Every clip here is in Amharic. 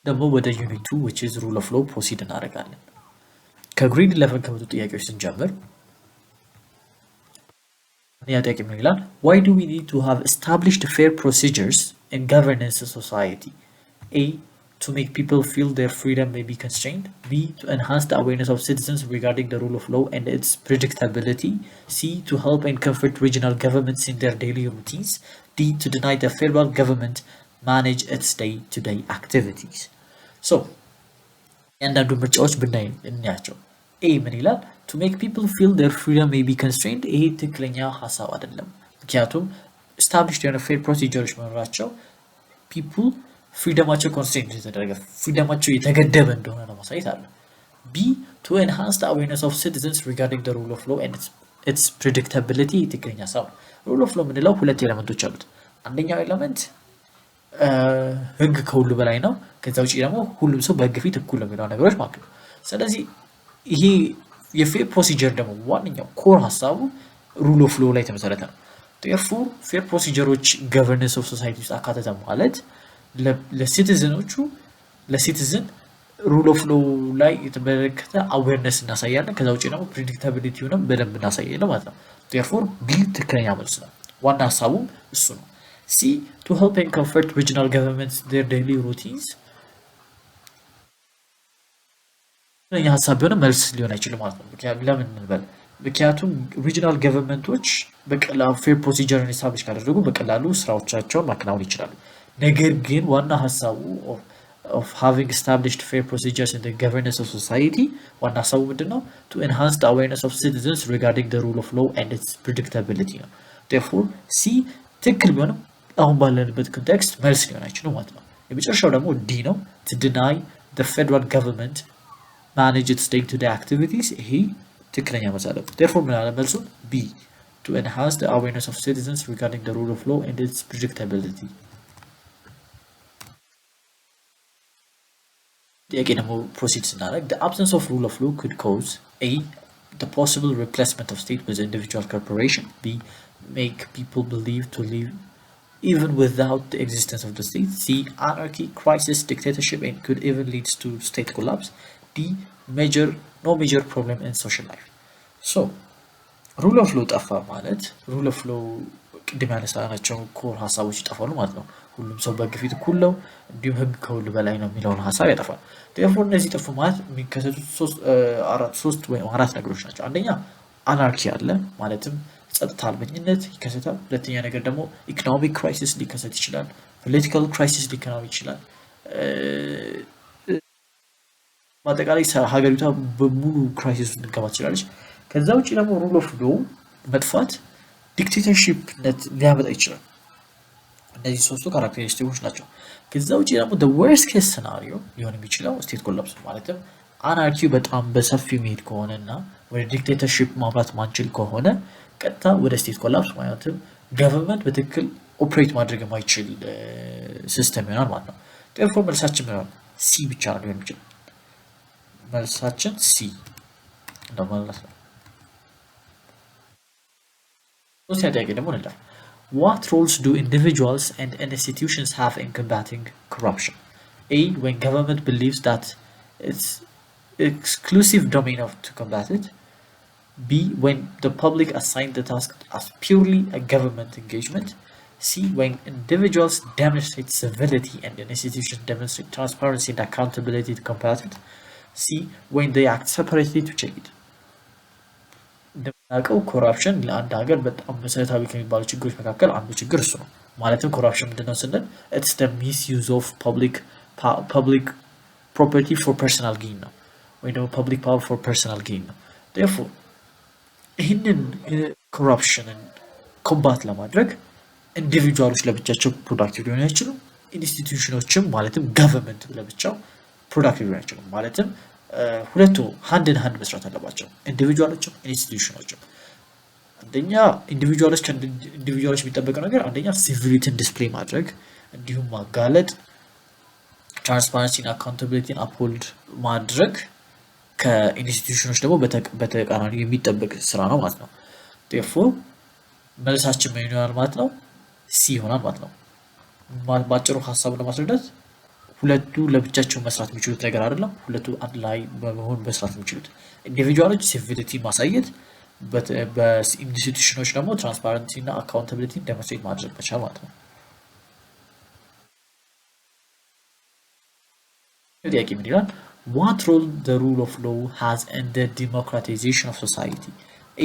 ደግሞ ወደ ዩኒት 2 which is rule of law proceed እናደርጋለን። ከግሬድ 11 ከመጡ ጥያቄዎች ስንጀምር ጥያቄ ምን ይላል? Why do we need to have established fair procedures in governance in society? A. To make people feel their freedom may be constrained. B. To enhance the awareness of citizens regarding the rule of law and its predictability. C. To help and comfort regional governments in their daily routines. D. To deny the federal government manage its day-to-day activities. So, እያንዳንዱ ምርጫዎች ብናይ እንያቸው። ኤ ምን ይላል? To make people feel their freedom may be constrained. ይሄ ትክክለኛ ሀሳብ አይደለም። ምክንያቱም established የሆነ fair procedures መኖራቸው people ፍሪደማቸው ኮንስትሬንት የተደረገ ፍሪደማቸው የተገደበ እንደሆነ ነው ማሳየት አለ። ቢ to enhance the awareness of citizens regarding the rule of law and its predictability ትክክለኛ ሀሳብ ነው። rule of law የምንለው ሁለት ኤሌመንቶች አሉት። አንደኛው ኤሌመንት ህግ ከሁሉ በላይ ነው። ከዛ ውጪ ደግሞ ሁሉም ሰው በህግ ፊት እኩል ነው የሚለው ነገሮች ማለት ነው። ስለዚህ ይሄ የፌር ፕሮሲጀር ደግሞ ዋነኛው ኮር ሀሳቡ ሩል ኦፍ ሎው ላይ የተመሰረተ ነው። therefore ፌር ፕሮሲጀሮች ገቨርነንስ ኦፍ ሶሳይቲ ውስጥ አካተተ ማለት ለሲቲዝኖቹ ለሲቲዝን ሩል ኦፍ ሎው ላይ የተመለከተ አዌርነስ እናሳያለን። ከዛ ውጪ ደግሞ ፕሬዲክታቢሊቲውንም በደንብ እናሳያለን ማለት ነው። therefore ቢ ትክክለኛ መልስ ነው። ዋና ሀሳቡም እሱ ነው። C. To help and comfort regional governments their daily routines. ይሄ ሀሳብ ቢሆን መልስ ሊሆን አይችልም ማለት ነው። ለምን እንበል? ምክንያቱም ሪጂናል ገቨርንመንቶች በቀላሉ ፌር ፕሮሲጀርን ኤስታብሊሽ ካደረጉ በቀላሉ ስራዎቻቸውን ማከናወን ይችላሉ። ነገር ግን ዋና ሀሳቡ of having established fair procedures in the governance of society ዋና ሀሳቡ ምንድነው? To enhance the awareness of citizens regarding the rule of law and its predictability ነው። therefore C ትክክል ቢሆንም አሁን ባለንበት ኮንቴክስት መልስ ሊሆን አይችልም ማለት ነው። የመጨረሻው ደግሞ ዲ ነው። to deny the federal government manage its day-to-day activities ይሄ ትክክለኛ መልስ አለ። therefore ምን አለ መልሱ? B. To enhance the awareness of citizens regarding the rule of law and its predictability. ጥያቄ ደግሞ ፕሮሲድ ስናደርግ the absence of rule of law could cause A. the possible replacement of state with individual corporation. B. make people believe to live even without the existence of the state. C. anarchy, crisis, dictatorship, and could even lead to state collapse. D. no major problem in social life. So rule of law ጠፋ ማለት rule of law ቅድም ያነሳናቸው ኮር ሀሳቦች ይጠፋሉ ማለት ነው። ሁሉም ሰው በህግ ፊት እኩል ነው፣ እንዲሁም ህግ ከሁሉ በላይ ነው የሚለውን ሀሳብ ያጠፋል። therefore እነዚህ ጠፉ ማለት የሚከሰቱት ሶስት ወይም አራት ነገሮች ናቸው። አንደኛ አናርኪ አለ ማለትም ጸጥታ አልበኝነት ይከሰታል። ሁለተኛ ነገር ደግሞ ኢኮኖሚክ ክራይሲስ ሊከሰት ይችላል። ፖለቲካል ክራይሲስ ሊከናወን ይችላል። በአጠቃላይ ሀገሪቷ በሙሉ ክራይሲስ ውስጥ ልትገባ ትችላለች። ከዛ ውጭ ደግሞ ሩል ኦፍ ሎው መጥፋት ዲክቴተርሺፕነት ሊያመጣ ይችላል። እነዚህ ሶስቱ ካራክተሪስቲኮች ናቸው። ከዛ ውጭ ደግሞ the worst case scenario ሊሆን የሚችለው ስቴት ኮላፕስ ማለትም አናርኪው በጣም በሰፊው የሚሄድ ከሆነና ወደ ዲክቴተርሺፕ ማምራት ማንችል ከሆነ ቀጥታ ወደ ስቴት ኮላፕስ ማለትም ገቨርንመንት በትክክል ኦፕሬት ማድረግ የማይችል ሲስተም ይሆናል ማለት ነው። therefore መልሳችን ምን ይሆናል? ሲ ብቻ ነው ሊሆን የሚችለው። መልሳችን ሲ እንደማለት ነው። ሶስተኛ ጥያቄ ደግሞ እንላለን what roles do individuals and institutions have in combating corruption? A. when government believes that it's exclusive domain to combat it. B. when the public assign the task as purely a government engagement. C. when individuals demonstrate civility and an institution demonstrate transparency and accountability to combat it. C. when they act separately to check it. እንደምናውቀው ኮራፕሽን ለአንድ ሀገር በጣም መሰረታዊ ከሚባሉ ችግሮች መካከል አንዱ ችግር እሱ ነው። ማለትም ኮራፕሽን ምንድነው ስንል it's the misuse of public property for personal gain ነው፣ ወይ ደግሞ public power for personal gain ነው። therefore ይህንን ኮራፕሽንን ኮምባት ለማድረግ ኢንዲቪጁዋሎች ለብቻቸው ፕሮዳክቲቭ ሊሆኑ አይችሉም። ኢንስቲትዩሽኖችም ማለትም ገቨርንመንት ለብቻው ፕሮዳክቲቭ ሊሆኑ አይችሉም። ማለትም ሁለቱ ሃንድ ኢን ሃንድ መስራት አለባቸው፣ ኢንዲቪጁዋሎችም ኢንስቲትዩሽኖችም። አንደኛ ኢንዲቪጁዋሎች የሚጠበቀው ነገር አንደኛ ሲቪሊቲን ዲስፕሌይ ማድረግ እንዲሁም ማጋለጥ፣ ትራንስፓረንሲና አካውንታቢሊቲን አፕሆልድ ማድረግ ከኢንስቲትዩሽኖች ደግሞ በተቃራኒ የሚጠበቅ ስራ ነው ማለት ነው። therefore መልሳችን ምን ይሆናል ማለት ነው? ሲ ይሆናል ማለት ነው። ባጭሩ ሀሳቡን ለማስረዳት ሁለቱ ለብቻቸው መስራት የሚችሉት ነገር አይደለም ሁለቱ አንድ ላይ በመሆን መስራት የሚችሉት ኢንዲቪጁዋሎች ሲቪሊቲ ማሳየት በኢንስቲትዩሽኖች ደግሞ ትራንስፓረንሲ እና አካውንታቢሊቲ ዴሞንስትሬት ማድረግ መቻል ማለት ነው ጥያቄ ምን ይላል what role the rule of law has in the democratization of society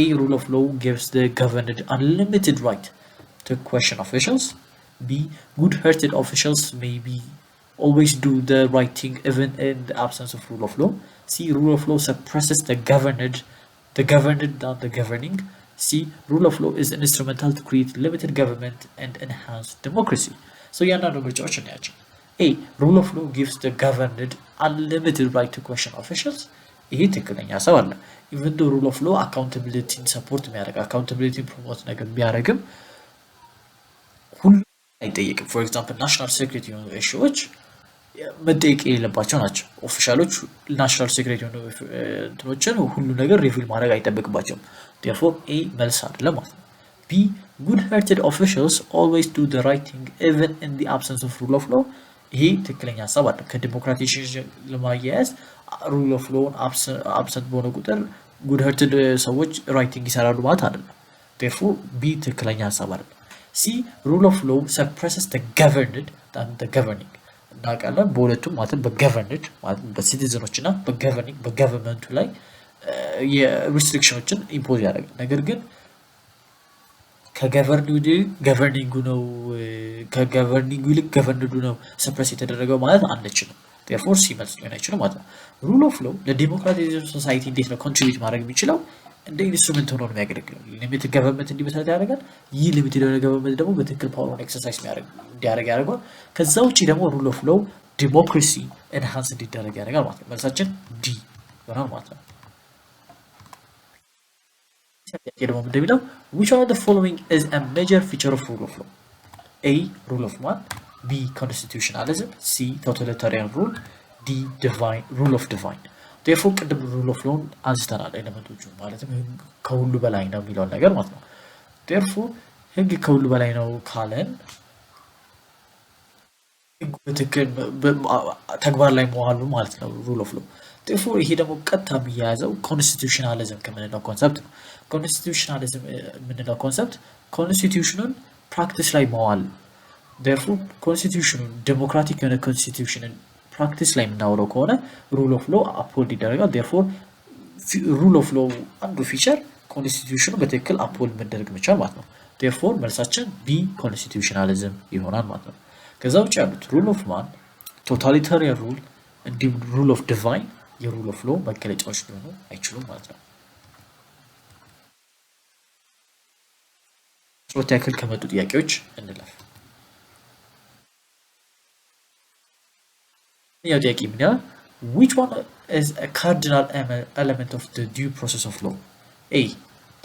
a rule of law gives the governed unlimited right to question officials b good-hearted officials may be always do the right thing even in the absence of rule of law c rule of law suppresses the governed not the governing c rule of law is instrumental to create limited government and enhance democracy so ያንዳንዱ ምርጫዎች እናያቸው a rule of law gives the governed unlimited right to question officials ይሄ ትክክለኛ ሐሳብ አለ even though rule of law accountability support የሚያደርግ accountability promote ነገር ቢያደርግም ሁሉ አይጠየቅም for example national security issues መጠየቅ የሌለባቸው ናቸው ኦፊሻሎች ናሽናል ሴክሬት የሆኑ እንትኖችን ሁሉ ነገር ሪቪል ማድረግ አይጠበቅባቸውም therefore a መልስ አይደለም ማለት ነው b good-hearted officials always do the right thing even in the absence of rule of law ይሄ ትክክለኛ ሐሳብ አይደለም ከዲሞክራቲዜሽን ለማያያዝ ሩል ኦፍ ሎውን አብሰንት በሆነ ቁጥር good-hearted ሰዎች ራይቲንግ ይሰራሉ ማለት አይደለም therefore b ትክክለኛ ሐሳብ አይደለም c rule of law suppresses the governed than the governing እናቃለን በሁለቱም ማለት በገቨርንድ ማለት በሲቲዝኖች እና በገቨርኒንግ በገቨርንመንቱ ላይ የሪስትሪክሽኖችን ኢምፖዝ ያደርጋል ነገር ግን ከገቨርኒንጉ ነው ከገቨርኒንጉ ይልቅ ገቨርንዱ ነው ሰፕረስ የተደረገው ማለት አንችልም therefore ሲመልስ ሊሆን አይችልም ማለት ነው rule of law ለዲሞክራቲክ ሶሳይቲ እንዴት ነው ኮንትሪቢዩት ማድረግ የሚችለው እንደ ኢንስትሩመንት ሆኖ ነው የሚያገለግለው ሊሚትድ ገቨርንመንት እንዲመሰረት ያደርጋል ይህ ሊሚትድ ገቨርንመንት ደግሞ በትክክል ፓወርን ኤክሰርሳይዝ እንዲያደርግ ያደርጋል ከዛ ውጪ ደግሞ rule of law ዲሞክራሲ ኤንሃንስ እንዲደረግ ያደርጋል ማለት ነው መልሳችን ዲ ይሆናል ማለት ነው ደግሞ እንደሚለው which one of the following is a major feature of rule of law a rule of law b constitutionalism c totalitarian rule d divine rule of divine therefore ቅድም rule of law አንስተናል ኤሌመንቶቹ ማለትም ከሁሉ በላይ ነው የሚለው ነገር ማለት ነው therefore ህግ ከሁሉ በላይ ነው ካለን በትክክል ተግባር ላይ መዋሉ ማለት ነው rule of law therefore ይሄ ደግሞ ቀጥታ የሚያያዘው ኮንስቲቱሽናሊዝም ከምንለው ኮንሰፕት ነው ኮንስቲቱሽናሊዝም ምንለው ኮንሰፕት ኮንስቲቱሽኑን ፕራክቲስ ላይ መዋል therefore ኮንስቲቱሽኑን ዴሞክራቲክ የሆነ ኮንስቲቱሽንን ፕራክቲስ ላይ የምናወራው ከሆነ rule of law አፕሆልድ ይደረጋል therefore rule of law አንዱ ፊቸር ኮንስቲቱሽኑ በትክክል አፕሆልድ መደረግ መቻል ማለት ነው therefore መልሳችን b ኮንስቲቱሽናሊዝም ይሆናል ማለት ነው ከዛ ውጪ ያሉት rule of man totalitarian rule እንዲሁም rule of divine የrule of law መገለጫዎች ሊሆኑ አይችሉም ማለት ነው ሶስት ያክል ከመጡ ጥያቄዎች እንለፍ ያው ጥያቄ ምን ይላል which one is a cardinal element of the due process of law a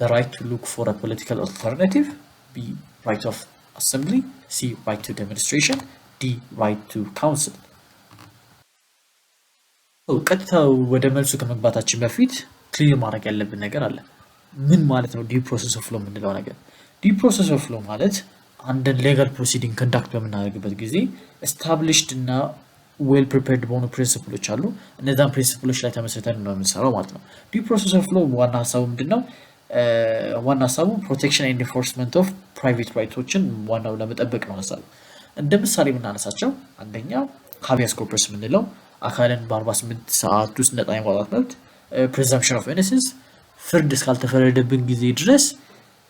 the right to look for a political alternative b right of assembly c right to demonstration d right to counsel ቀጥታ ወደ መልሱ ከመግባታችን በፊት ክሊር ማድረግ ያለብን ነገር አለ ምን ማለት ነው due process of law ምንለው ነገር due process of law ማለት አንድን ሌጋል ፕሮሲዲንግ ኮንዳክት በመናደርግበት ጊዜ established እና well prepared በሆኑ ፕሪንሲፕሎች አሉ እነዛን ፕሪንሲፕሎች ላይ ተመስርተን ነው የምንሰራው ማለት ነው due process of law ዋና ሐሳቡ ምንድነው ዋና ሐሳቡ protection and enforcement of private rightsዎችን ዋናው ለመጠበቅ ነው ሐሳቡ እንደ ምሳሌ ብናነሳቸው አንደኛ habeas corpus ምንለው አካልን በ48 ሰዓት ውስጥ ነፃ የማውጣት መብት presumption of innocence ፍርድ እስካልተፈረደብን ጊዜ ድረስ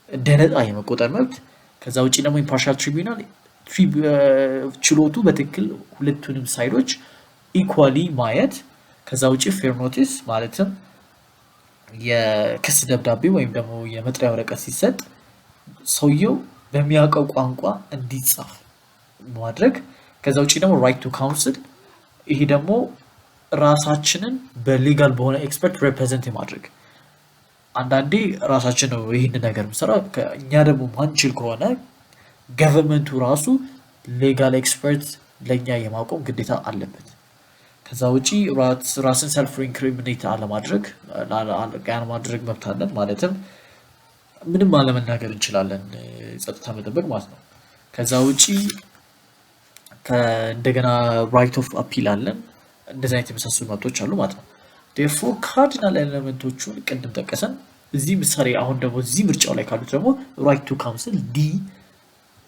ደነጣ የመቆጠር መብት ከዛ ውጪ ደግሞ impartial tribunal ችሎቱ በትክክል ሁለቱንም ሳይዶች ኢኳሊ ማየት ከዛ ውጪ fair notice ማለትም የክስ ደብዳቤ ወይም ደግሞ የመጥሪያ ወረቀት ሲሰጥ ሰውየው በሚያውቀው ቋንቋ እንዲጻፍ ማድረግ ከዛ ውጪ ደግሞ right to counsel ይሄ ደግሞ ራሳችንን በሌጋል በሆነ ኤክስፐርት ሪፕሬዘንት ማድረግ አንዳንዴ ራሳችን ነው ይሄን ነገር መስራት እኛ ደግሞ ማንችል ከሆነ ገቨርንመንቱ ራሱ ሌጋል ኤክስፐርት ለኛ የማቆም ግዴታ አለበት ከዛ ውጪ ራስን ሰልፍ ኢንክሪሚኔት አለማድረግ መብት አለን ማለትም ምንም አለመናገር እንችላለን ጸጥታ መጠበቅ ማለት ነው ከዛ ውጪ እንደገና ራይት ኦፍ አፒል አለን። እንደዚህ አይነት የመሳሰሉ መብቶች አሉ ማለት ነው። ዴርፎር ካርዲናል ኤሌመንቶቹን ቅድም ጠቀሰን። እዚህ ምሳሌ አሁን ደግሞ እዚህ ምርጫው ላይ ካሉት ደግሞ ራይት ቱ ካውንስል ዲ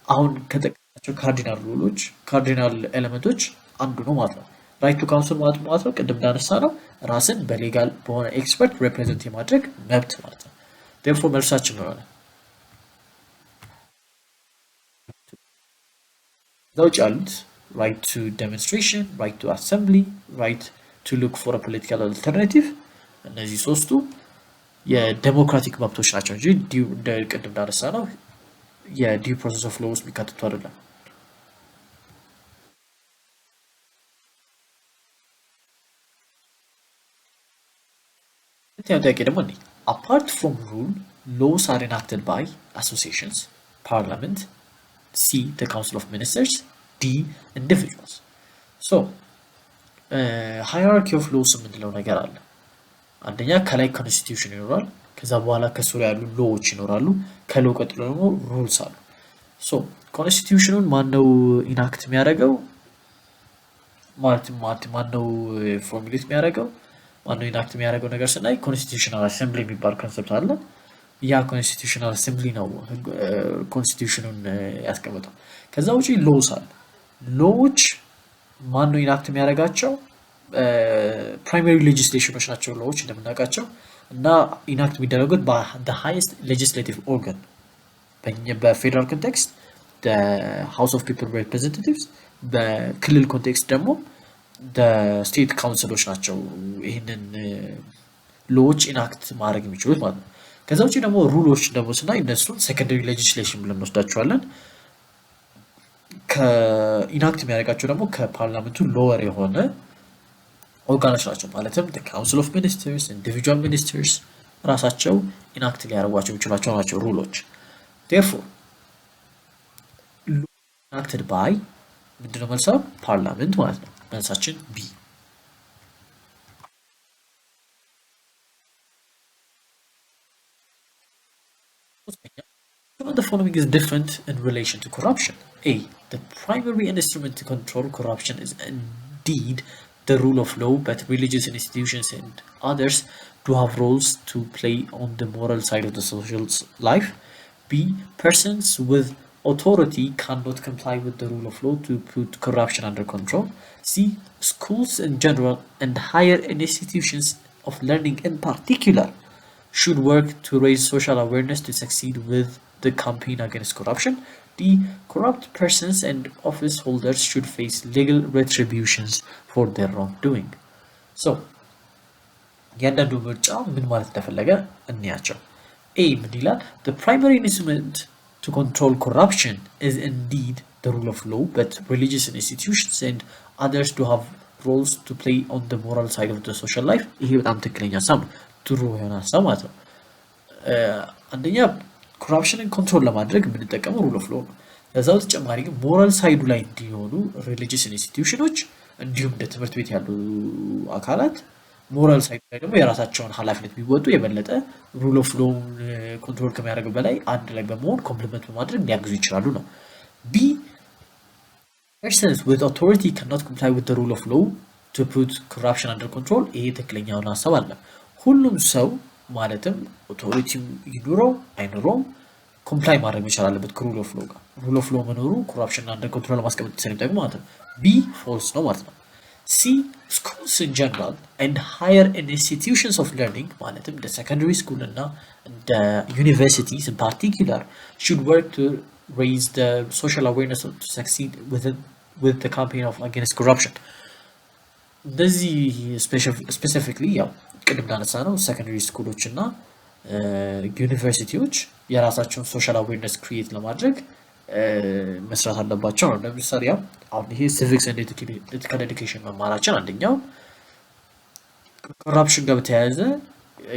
አሁን ከጠቀሳቸው ካርዲናል ሩሎች ካርዲናል ኤሌመንቶች አንዱ ነው ማለት ነው። ራይት ቱ ካውንስል ማለት ነው ቅድም እንዳነሳ ነው ራስን በሌጋል በሆነ ኤክስፐርት ሪፕሬዘንት የማድረግ መብት ማለት ነው። ዴርፎር መልሳችን ነው ያለ ውጭ ያሉት right to demonstration, right to assembly, right to look for a political alternative እነዚህ ሶስቱ የዴሞክራቲክ መብቶች ናቸው እንጂ ቅድም እንዳነሳ ነው የዲው ፕሮሰስ ኦፍ ሎው ውስጥ የሚካተቱ አይደለም። ጥያቄ ደግሞ apart from rule, laws are enacted by associations, parliament, C, the council of ministers, D, individuals. So, hierarchy of laws የምንለው ነገር አለ። አንደኛ ከላይ ኮንስቲቲዩሽን ይኖራል። ከዛ በኋላ ከስሩ ያሉ ሎዎች ይኖራሉ። ከሎው ቀጥሎ ደግሞ ሩልስ አሉ። ሶ ኮንስቲቲዩሽኑን ማነው ኢናክት የሚያደርገው? ማነው ፎርሙሌት የሚያደርገው? ማነው ኢናክት የሚያደርገው ነገር ስናይ ኮንስቲቲዩሽናል አሴምብሊ የሚባል ኮንሰፕት አለ። ያ ኮንስቲቲዩሽናል አሴምብሊ ነው ኮንስቲቲዩሽኑን ያስቀምጠው። ከዛ ውጪ ሎውስ አለ። ሎዎች ማነው ኢናክት የሚያደርጋቸው? ፕራይመሪ ሌጂስሌሽኖች ናቸው ሎዎች እንደምናውቃቸው እና ኢናክት የሚደረጉት the highest legislative organ በፌደራል ኮንቴክስት the house of people representatives በክልል ኮንቴክስት ደግሞ the state councilዎች ናቸው ይህንን ሎዎች ኢናክት ማድረግ የሚችሉት ማለት ነው። ከዛ ውጪ ደግሞ ሩሎች ደግሞ ስናይ እነሱን ሴኮንደሪ ሌጂስሌሽን ብለን እንወስዳቸዋለን። ከኢናክት የሚያደርጋቸው ደግሞ ከፓርላመንቱ ሎወር የሆነ ኦርጋኖች ናቸው። ማለትም the council of ministers, individual ministers ራሳቸው ኢናክት ሊያደርጓቸው የሚችሏቸው ናቸው ሩሎች። therefore enacted by ምንድነው መልሳው? ፓርላመንት ማለት ነው። መልሳችን ቢ። The following is different in relation to corruption. A. The primary instrument to control corruption is indeed the rule of law, but religious institutions and others do have roles to play on the moral side of the social life. B. Persons with authority cannot comply with the rule of law to put corruption under control. C. Schools in general and higher institutions of learning in particular should work to raise social awareness to succeed with the campaign against corruption. D. Corrupt persons and office holders should face legal retributions for their wrongdoing. So, ያንዳንዱ ምርጫ ምን ማለት እንደፈለገ እንያቸው። A ምን ይላል? The primary instrument to control corruption is indeed the rule of law, but religious institutions and others do have roles to play on the moral side of the social life. ይሄ በጣም ትክክለኛ ሀሳብ ነው። ጥሩ የሆነ ሀሳብ ማለት ነው። አንደኛ ኮራፕሽንን ኮንትሮል ለማድረግ የምንጠቀመው ሩል ኦፍ ሎው ነው። ከዛው ተጨማሪ ግን ሞራል ሳይዱ ላይ እንዲሆኑ ሪሊጂየስ ኢንስቲትዩሽኖች እንዲሁም እንደ ትምህርት ቤት ያሉ አካላት ሞራል ሳይዱ ላይ ደግሞ የራሳቸውን ኃላፊነት ቢወጡ የበለጠ ሩል ኦፍ ሎውን ኮንትሮል ከሚያደርገው በላይ አንድ ላይ በመሆን ኮምፕሊመንት በማድረግ ሊያግዙ ይችላሉ ነው። ቢ persons with authority cannot comply with the rule of law to put corruption under control. ይሄ ትክክለኛውን ሀሳብ አለ። ሁሉም ሰው ማለትም ኦቶሪቲም ይኑረው አይኑረውም ኮምፕላይ ማድረግ መቻል አለበት ከሩል ኦፍ ሎው ጋር። ሩል ኦፍ ሎው መኖሩ ኮራፕሽን አንደር ኮንትሮል ለማስቀመጥ ስለሚጠቅም ማለት ነው። ቢ ፎልስ ነው ማለት ነው። ሲ schools in general and higher institutions of learning ማለትም the secondary school እና the universities in particular should work to raise the social awareness to succeed with the campaign of against corruption. እንደዚህ ስፔሲፊክሊ ያው ቅድም እንዳነሳ ነው ሰከንደሪ ስኩሎች እና ዩኒቨርሲቲዎች የራሳቸውን ሶሻል አዌርነስ ክሪኤት ለማድረግ መስራት አለባቸው ነው። ለምሳሌ ያው አሁን ይሄ ሲቪክስ ኤንድ ኤቲካል ኤዱኬሽን መማራችን አንደኛው ኮራፕሽን ጋር በተያያዘ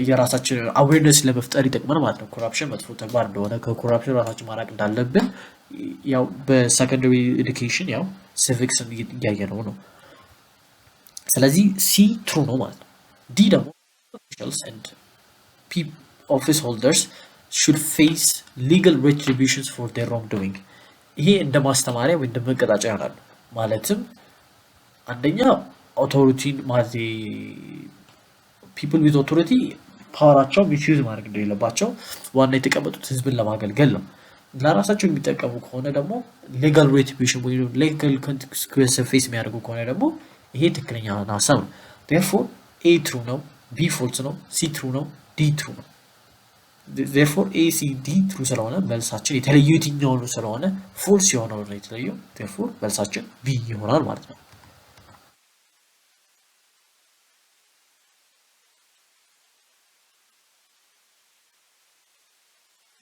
የራሳችን አዌርነስ ለመፍጠር ይጠቅመናል ማለት ነው። ኮራፕሽን መጥፎ ተግባር እንደሆነ ከኮራፕሽን ራሳችን ማራቅ እንዳለብን ያው በሰከንደሪ ኤዱኬሽን ያው ሲቪክስን እያየነው ነው። ስለዚህ ሲ ትሩ ነው ማለት ነው። ዲ ደግሞ officials and office holders should face legal retributions for their wrongdoing. ይሄ እንደ ማስተማሪያ ወይ እንደ መቀጣጫ ይሆናል። ማለትም አንደኛ authority ማለት people with authority ፓወራቸው ሚስዩዝ ማድረግ እንደሌለባቸው ዋና የተቀመጡት ህዝብን ለማገልገል ነው። ለራሳቸው የሚጠቀሙ ከሆነ ደግሞ ሌጋል ሬትሪቢዩሽን ወይ ሌጋል ኮንሲኩዌንስ ፌስ የሚያደርጉ ከሆነ ደግሞ ይሄ ትክክለኛ ሀሳብ ነው። therefore A true ነው፣ B false ነው፣ C true ነው፣ D true ነው። therefore A C D true ስለሆነ መልሳችን የተለየ የትኛው ነው ስለሆነ false የሆነው ነው የተለየው። therefore መልሳችን B ይሆናል ማለት ነው።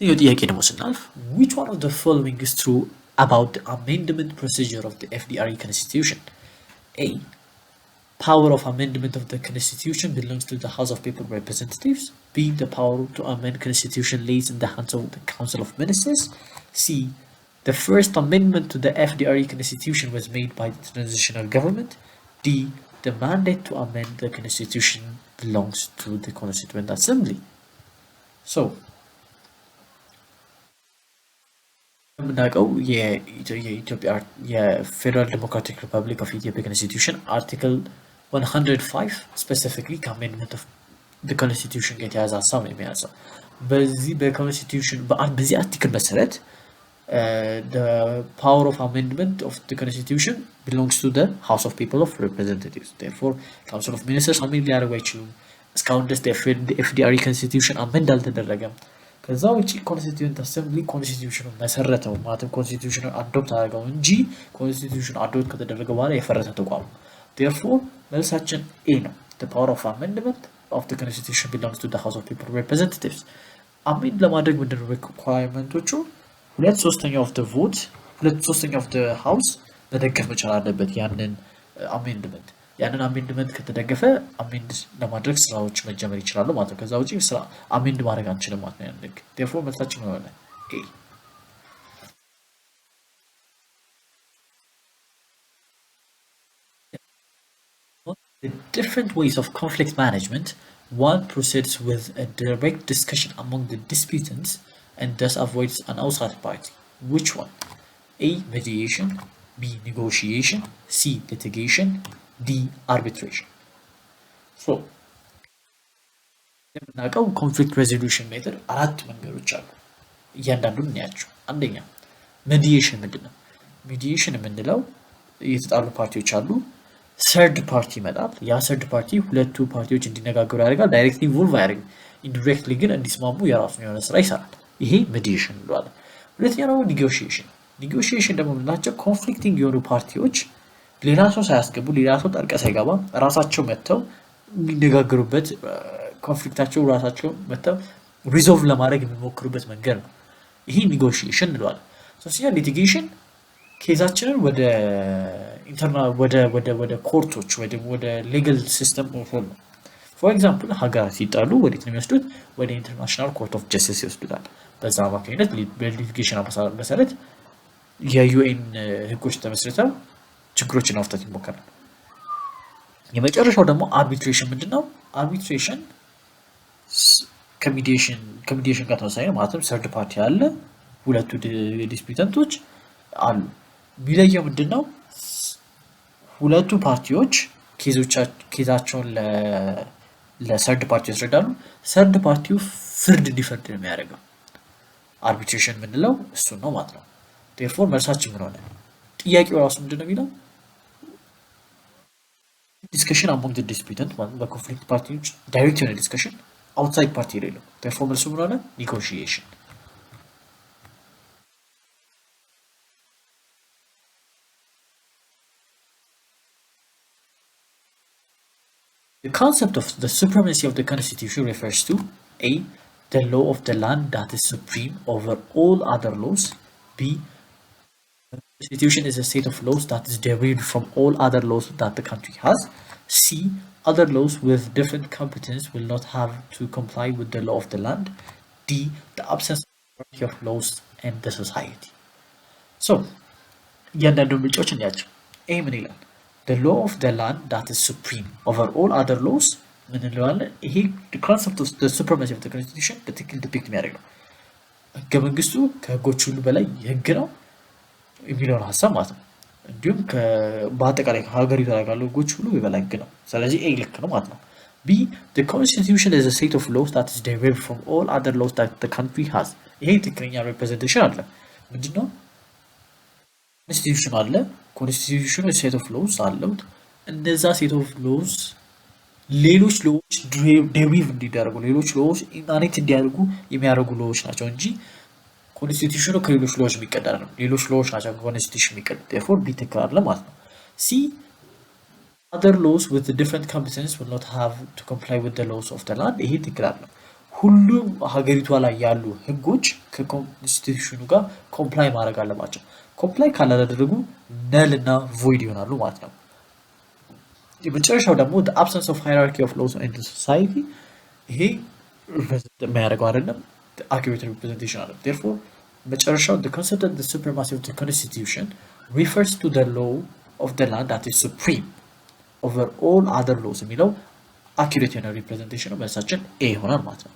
ይሄ ጥያቄ ደግሞ ስናልፍ which one of the following is true about the amendment procedure of the FDRE constitution? A. Power of amendment of the constitution belongs to the House of People Representatives. B. The power to amend constitution lays in the hands of the Council of Ministers. C. The first amendment to the FDRE constitution was made by the transitional government. D. The mandate to amend the constitution belongs to the Constituent Assembly. So, የምናውቀው የኢትዮጵያ የፌደራል ዲሞክራቲክ ሪፐብሊክ ኦፍ ኢትዮጵያ ኮንስቲትዩሽን አርቲክል 105 ስፔሲፊክሊ ከአሜንድመንት ኦፍ ዘ ኮንስቲትዩሽን ጋር የተያዘ ሀሳብ ነው የሚያዘው። በዚህ በኮንስቲትዩሽን በዚህ አርቲክል መሰረት the power of amendment of the constitution belongs to the House of People of Representatives. Therefore, Council of Ministers አሜንድ ሊያደርጉ አይችሉም። እስካሁን ድረስ ኤፍዲአርኢ ኮንስቲትዩሽን አሜንድ አልተደረገም። ከዛ ውጪ ኮንስቲትዩንት አሰምብሊ ኮንስቲትዩሽኑን መሰረተው ማለትም ኮንስቲትዩሽኑን አዶፕት አደረገው እንጂ ኮንስቲትዩሽኑ አዶፕት ከተደረገ በኋላ የፈረሰ ተቋም። therefore መልሳችን ኤ ነው። the power of amendment of the constitution belongs to the House of People Representatives. አሜንድ ለማድረግ ምንድነው ሪኳየርመንቶቹ? 2/3 of the vote 2/3 of the house መደገፍ መቻል አለበት ያንን አሜንድመንት። ያንን አሜንድመንት ከተደገፈ አሜንድ ለማድረግ ስራዎች መጀመር ይችላሉ ማለት ነው። ከዛ ውጪ ስራ አሜንድ ማድረግ አንችልም ማለት ነው። ያንክ therefore መልሳችን ነው ኤ። The different ways of conflict management. One proceeds with a direct discussion among the disputants and thus avoids an outside party. Which one? A. Mediation. B. Negotiation. C. Litigation. D. Arbitration. So, የምናውቀው ኮንፍሊክት ሬዞሉሽን ሜተድ አራት መንገዶች አሉ። እያንዳንዱን እናያቸው። አንደኛ ሜዲዬሽን ምንድን ነው? ሜዲዬሽን የምንለው የተጣሉ ፓርቲዎች አሉ፣ ሰርድ ፓርቲ ይመጣል። ያ ሰርድ ፓርቲ ሁለቱ ፓርቲዎች እንዲነጋገሩ ያደርጋል። ዳይሬክትሊ ኢንቮልቭ አያደርግም። ኢንዲሬክትሊ ግን እንዲስማሙ የራሱን የሆነ ስራ ይሰራል። ይሄ ሜዲዬሽን እንለዋለን። ሁለተኛ ደግሞ ኒጎሺዬሽን። ኒጎሺዬሽን ደግሞ የምንላቸው ኮንፍሊክቲንግ የሆኑ ፓርቲዎች ሌላ ሰው ሳያስገቡ ሌላ ሰው ጣልቃ ሳይገባ ራሳቸው መጥተው የሚነጋገሩበት ኮንፍሊክታቸው ራሳቸው መጥተው ሪዞልቭ ለማድረግ የሚሞክሩበት መንገድ ነው። ይሄ ኒጎሺዬሽን እንለዋለን። ሶስተኛ ሊቲጌሽን ኬዛችንን ወደ ኢንተርናል ወደ ኮርቶች ወደ ሌጋል ሲስተም መውሰድ ነው። ፎር ኤግዛምፕል ሀገራት ሲጣሉ ወዴት ነው የሚወስዱት? ወደ ኢንተርናሽናል ኮርት ኦፍ ጀስቲስ ይወስዱታል። በዛ አማካኝነት በሊቲጌሽን መሰረት የዩኤን ህጎች ተመስርተው ችግሮችን መፍታት ይሞከራል። የመጨረሻው ደግሞ አርቢትሬሽን ምንድነው? አርቢትሬሽን ከሚዲዬሽን ጋር ተመሳሳይ ነው። ማለትም ሰርድ ፓርቲ አለ፣ ሁለቱ ዲስፒተንቶች አሉ። የሚለየው ምንድነው? ሁለቱ ፓርቲዎች ኬዛቸውን ለሰርድ ፓርቲ ያስረዳሉ። ሰርድ ፓርቲው ፍርድ እንዲፈርድ ነው የሚያደርገው። አርቢትሬሽን ምንለው እሱን ነው ማለት ነው። therefore መልሳችን ምን ሆነ? ጥያቄው ራሱ ምንድነው የሚለው? ዲስከሽን among the disputant ማለት በኮንፍሊክት ፓርቲዎች ዳይሬክት የሆነ ዲስከሽን አውትሳይድ ፓርቲ የሌለው። therefore መልሱ ምን ሆነ? ኒጎሺዬሽን። The concept of the supremacy of the Constitution refers to A. The law of the land that is supreme over all other laws. B. The Constitution is a set of laws that is derived from all other laws that the country has. C. Other laws with different competence will not have to comply with the law of the land. D. The absence of laws in the society. So, እያንዳንዱ ምርጫዎች እንያቸው። A ምን ይላል? The law of the land that is supreme over all other laws ምን እንለዋለን? ይሄ the concept of the supremacy of the constitution በትክክል ዲፒክት የሚያደርግ ነው። ህገ መንግስቱ ከህጎች ሁሉ በላይ የህግ ነው የሚለውን ሀሳብ ማለት ነው። እንዲሁም በአጠቃላይ ሀገሪቱ ላይ ያሉ ህጎች ሁሉ የበላይ ህግ ነው። ስለዚህ ኤ ልክ ነው ማለት ነው። ቢ the constitution is a set of laws that is derived from all other laws that the country has ይሄ ትክክለኛ ሪፕሬዘንቴሽን አለ። ምንድነው ኮንስቲትዩሽን አለ። ኮንስቲትዩሽኑ ሴት ኦፍ ሎውስ አለው። እነዛ ሴት ኦፍ ሎውስ ሌሎች ሎዎች ዴሪቭ እንዲደረጉ ሌሎች ሎዎች ኢናኔት እንዲያደርጉ የሚያደርጉ ሎዎች ናቸው እንጂ ኮንስቲትዩሽኑ ከሌሎች ሎዎች የሚቀዳ ነው። ሌሎች ሎዎች ናቸው ኮንስቲትዩሽን የሚቀዳ therefore ቢ ትክክል አለ ማለት ነው። ሲ other laws with different competence will not have to comply with the laws of the land ይሄ ትክክል አለ። ሁሉም ሀገሪቷ ላይ ያሉ ህጎች ከኮንስቲትዩሽኑ ጋር ኮምፕላይ ማድረግ አለባቸው። ኮምፕላይ ካላደረጉ ነል እና ቮይድ ይሆናሉ ማለት ነው። የመጨረሻው ደግሞ the absence of hierarchy of laws in the society ይሄ የሚያደርገው አይደለም accurate representation አለ። therefore መጨረሻው the concept of the supremacy of the constitution refers to the law of the land that is supreme over all other laws የሚለው accurate የሆነ representation ነው። መልሳችን ኤ ይሆናል ማለት ነው።